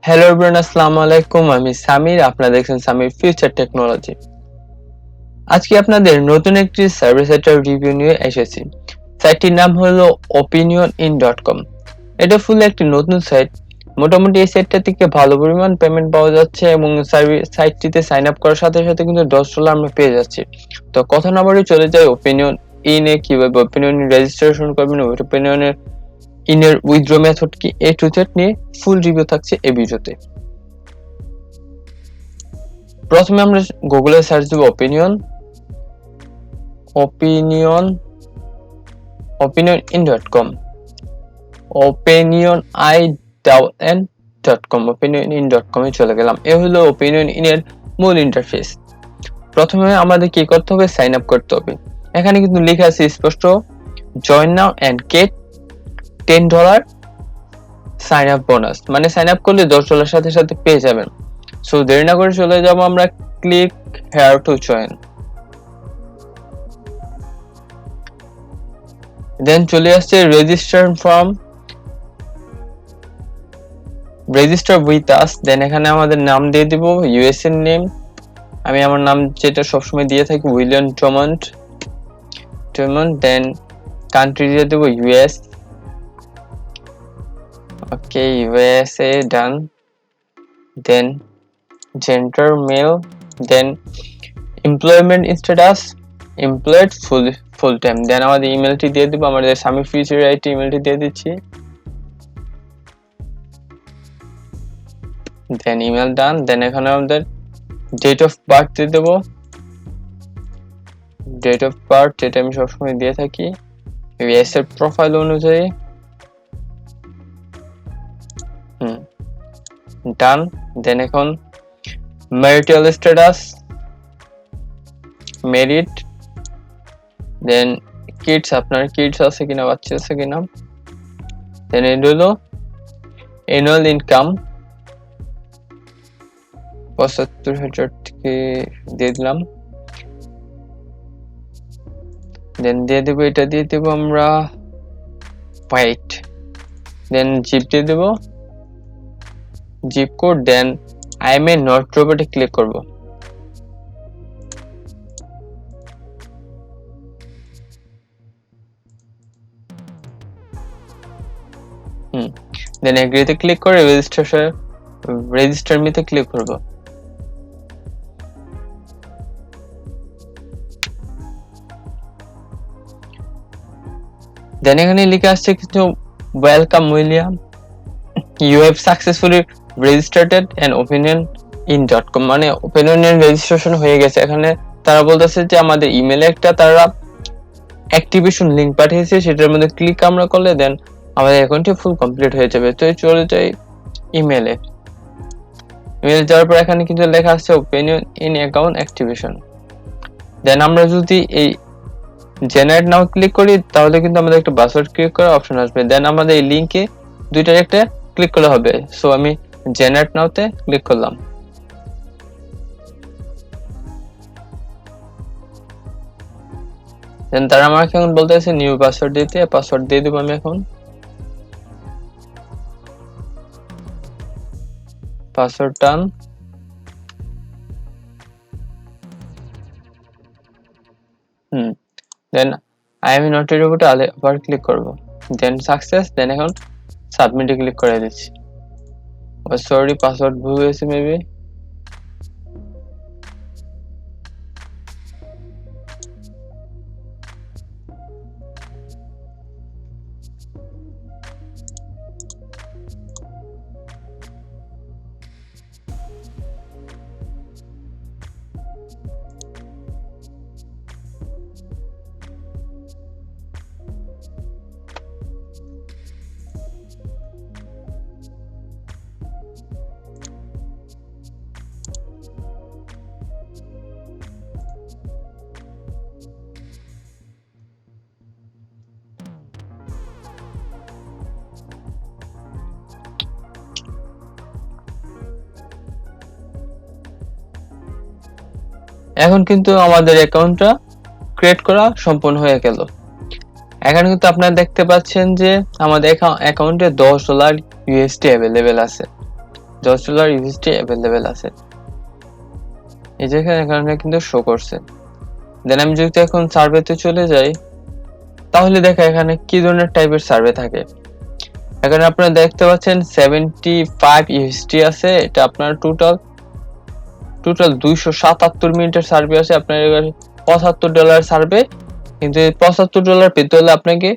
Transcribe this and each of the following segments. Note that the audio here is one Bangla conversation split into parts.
হ্যালো এভরিওয়ান, আসসালামু আলাইকুম। আমি সামির, আপনারা দেখছেন সামির ফিউচার টেকনোলজি। আজকে আপনাদের নতুন একটি সার্ভিস সেক্টর রিভিউ নিয়ে এসেছি। সাইটটির নাম হলো opinioninn.com। এটা ফুল একটি নতুন সাইট। মোটামুটি এই সাইটটা থেকে ভালো পরিমাণ পেমেন্ট পাওয়া যাচ্ছে এবং সাইটটিতে সাইন আপ করার সাথে সাথে কিন্তু $10 আমরা পেয়ে যাচ্ছি। তো কথা না বাড়িয়ে চলে যাই ওপিনিয়ন ইনে কিভাবে ওপিনিয়ন রেজিস্ট্রেশন করবেন, ওপিনিয়নের ইনের উইথড্র মেথড কি, এ টু জেড নিয়ে ফুল রিভিউ থাকছে এই ভিডিওতে। প্রথমে আমরা গুগলে সার্চ দেব opinion opinioninn.com opinioninn.com এ চলে গেলাম। এ হলো ওপিনিয়ন ইনের মূল ইন্টারফেস। প্রথমে আমাদের কি করতে হবে, সাইন আপ করতে হবে। এখানে কিন্তু লেখা আছে স্পষ্ট, join now and get $10 sign up bonus, মানে সাইন আপ করলে $10 সাথে সাথে পেয়ে যাবেন। সো দেরি না করে চলে যাব আমরা ক্লিক হেয়ার টু জয়েন। দেন চলে আসছে রেজিস্টার উইথ আস। দেন এখানে আমাদের নাম দিয়ে দিব ইউএস এর নেম। আমি আমার নাম যেটা সবসময় দিয়ে থাকি, উইলিয়াম টমন্ট। দেন কান্ট্রি দিয়ে দেব US. Okay, USA done. Then gender male. Then employment status employed full time. Then আমাদের ইমেলটি দিয়ে দিব, আমাদের সামি ফিউচার আইটি ইমেলটি দিয়ে দিচ্ছি। দেন ইমেল ডান। দেন এখানে আমাদের ডেট অফ বার্থ দিয়ে দেবো, ডেট অফ বার্থ যেটা আমি সবসময় দিয়ে থাকি ইউএস এর প্রোফাইল অনুযায়ী। ডান। দেন এখন ম্যারিটাল স্ট্যাটাস মেরিড। দেন কিডস, আপনার কিডস আছে কিনা, বাচ্চা আছে কিনা। দেন এটা হলো অ্যানুয়াল ইনকাম ৭৫,০০০ থেকে দিয়ে দিলাম। দেন দিয়ে দেবো, এটা দিয়ে দেবো আমরা হোয়াইট। দেন জিপ দিয়ে দেবো, zip code. Then I am a not রোবটে ক্লিক করব। দেন এগ্রিতে ক্লিক করে রেজিস্টার মিতে ক্লিক করব। দেন এখানে লিখে আসছে কিছু, welcome William, you have successfully registered and opinioninn.com, মানে opinioninn রেজিস্ট্রেশন হয়ে গেছে। এখানে তারা বলতেছে যে আমাদের ইমেলে একটা তারা অ্যাক্টিভেশন লিংক পাঠিয়েছে, সেটার মধ্যে ক্লিক আমরা করলে দেন আমাদের অ্যাকাউন্টটি ফুল কমপ্লিট হয়ে যাবে। তো চলে যাই ইমেলে। ইমেল যাওয়ার পর এখানে কিন্তু লেখা আছে opinioninn অ্যাকাউন্ট অ্যাক্টিভেশন। দেন আমরা যদি এই জেনারেট নাও ক্লিক করি তাহলে কিন্তু আমাদের একটা পাসওয়ার্ড ক্রিয়েট করার অপশন আসবে। দেন আমাদের এই লিংকে দুইটার একটা ক্লিক করলে হবে। সো আমি জেনারেট নাওতে ক্লিক করলাম। দেন তারা আমাকে এখন বলতেছে নিউ পাসওয়ার্ড দিতে, পাসওয়ার্ড দিয়ে দেবো আমি এখন। Password done. Then I am not a robot আবার ক্লিক করব। Then success. দেন এখন সাবমিটে ক্লিক করে দিচ্ছি। সরি, পাসওয়ার্ড ভুল হয়েছে মেবি। এখন কিন্তু আমাদের অ্যাকাউন্টটা ক্রিয়েট করা সম্পূর্ণ হয়ে গেল। এখানে কিন্তু আপনারা দেখতে পাচ্ছেন যে আমাদের অ্যাকাউন্টে $10 USD অ্যাভেলেবেল আছে। $10 ইউএসডি অ্যাভেলেবেল আছে, এই যে এখানে কিন্তু শো করছে। দেন আমি যদি এখন সার্ভেতে চলে যাই, তাহলে দেখা এখানে কি ধরনের টাইপের সার্ভে থাকে। এখানে আপনারা দেখতে পাচ্ছেন 75 ইউএসডি আছে, এটা আপনার টোটাল 277 মিনিটের সার্ভে আছে। আপনার $75 সার্ভে, কিন্তু এই $75 পেতে হলে আপনাকে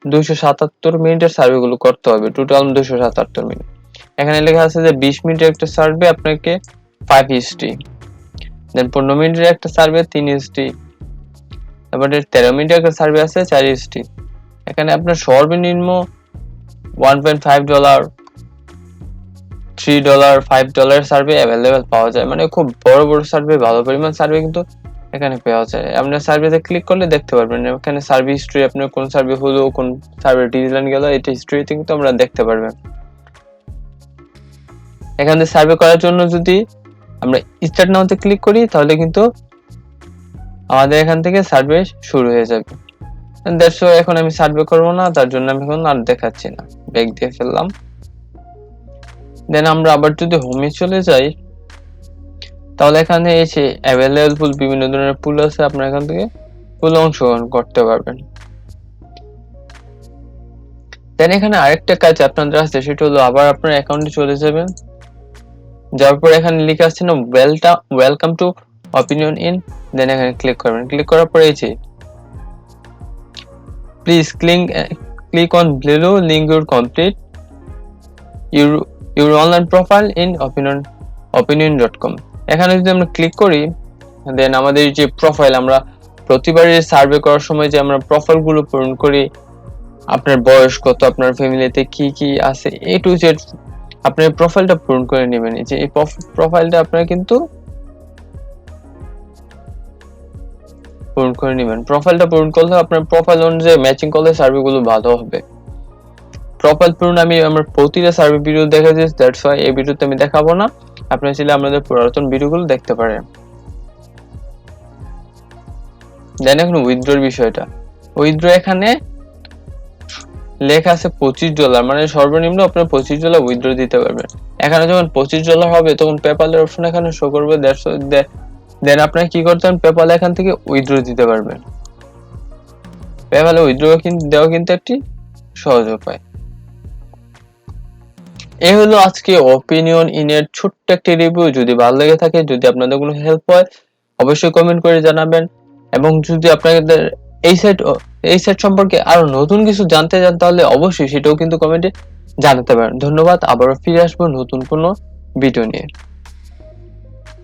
277 মিনিটের সার্ভে গুলো করতে হবে, টোটাল 277 মিনিট। এখানে লেখা আছে যে 20 মিনিটের একটা সার্ভে আপনাকে 5 ইউএসডি, দেন 15 মিনিটের একটা সার্ভে 3 ইউএসডি, তারপরে 13 মিনিটের একটা সার্ভে আছে 4 ইউএসডি। এখানে আপনার সর্বনিম্ন $1.5, $3, $5 সার্ভে অ্যাভেলেবেল পাওয়া যায়। মানে খুব বড় বড় সার্ভে, ভালো পরিমাণ সার্ভে কিন্তু এখানে পাওয়া যায়। আপনার সার্ভেতে ক্লিক করলে দেখতে পারবেন এখানে সার্ভে হিস্ট্রি, আপনার কোন সার্ভে হলো, কোন সার্ভে ডিজাইন গেল, এটা হিস্ট্রিতে কিন্তু আমরা দেখতে পারবেন। এখানে সার্ভে করার জন্য যদি আমরা স্টার্ট নাওতে ক্লিক করি, তাহলে কিন্তু আমাদের এখান থেকে সার্ভে শুরু হয়ে যাবে। এখন আমি সার্ভে করব না, তার জন্য আমি এখন আর দেখাচ্ছি না, ব্যাক দিয়ে ফেললাম। দেন আমরা আবার যদি হোমে চলে যাই, তাহলে এখানে এসে অ্যাভেলেবল পুল, বিভিন্ন ধরনের পুল আছে, আপনারা এখান থেকে পুলে অংশগ্রহণ করতে পারবেন। দেন এখানে আরেকটা কাজ আপনাদের আছে, সেটা হলো আবার আপনার অ্যাকাউন্টে চলে যাবেন। যাওয়ার পর এখানে লিখে আসছে না ওয়েলকাম টু opinioninn, দেন এখানে ক্লিক করবেন। ক্লিক করার পরে এই যে please click on below link your complete your online profile in opinioninn.com। এখানে যদি আমরা ক্লিক করি, দেন আমাদের যে প্রোফাইল, আমরা প্রতিবারের সার্ভে করার সময় যে আমরা প্রোফাইল গুলো পূরণ করি, আপনার বয়স কত, আপনার ফ্যামিলিতে কি কি আছে, এ টু জেড আপনার প্রোফাইলটা পূরণ করে নেবেন। এই যে এই প্রোফাইলটা আপনারা কিন্তু পূরণ করে নেবেন। প্রোফাইলটা পূরণ করলে আপনার প্রোফাইল অনুযায়ী ম্যাচিং করলে সার্ভে গুলো ভালো হবে। প্রোফাইল পূরণ আমার প্রতিটা সার্ভে ভিডিও দেখা যায়, দ্যাটস ওয়াই এই ভিডিওতে আমি দেখাবো না। আপনারা চাইলে আমাদের পুরাতন ভিডিওগুলো দেখতে পারেন। দেন এখন উইথড্রর বিষয়টা, উইথড্র এখানে লেখা আছে $25, মানে সর্বনিম্ন আপনার $25 উইথড্র দিতে পারবেন। এখানে যখন $25 হবে, তখন পেপ্যালের অপশন এখানে শো করবে। দেন আপনারা কি করতে পারেন, পেপ্যাল এখান থেকে উইথড্র দিতে পারবেন। পেপ্যালে উইথড্র দেওয়া কিন্তু একটি সহজ উপায়। এই হলো আজকে opinioninn এর ছোট্ট একটি রিভিউ। যদি ভালো লেগে থাকে, যদি আপনাদের কোনো হেল্প হয়, অবশ্যই কমেন্ট করে জানাবেন। এবং যদি আপনাদের এই সাইট সম্পর্কে আরো নতুন কিছু জানতে চান, তাহলে অবশ্যই সেটাও কিন্তু কমেন্টে জানাতে পারেন। ধন্যবাদ, আবারও ফিরে আসবো নতুন কোনো ভিডিও নিয়ে।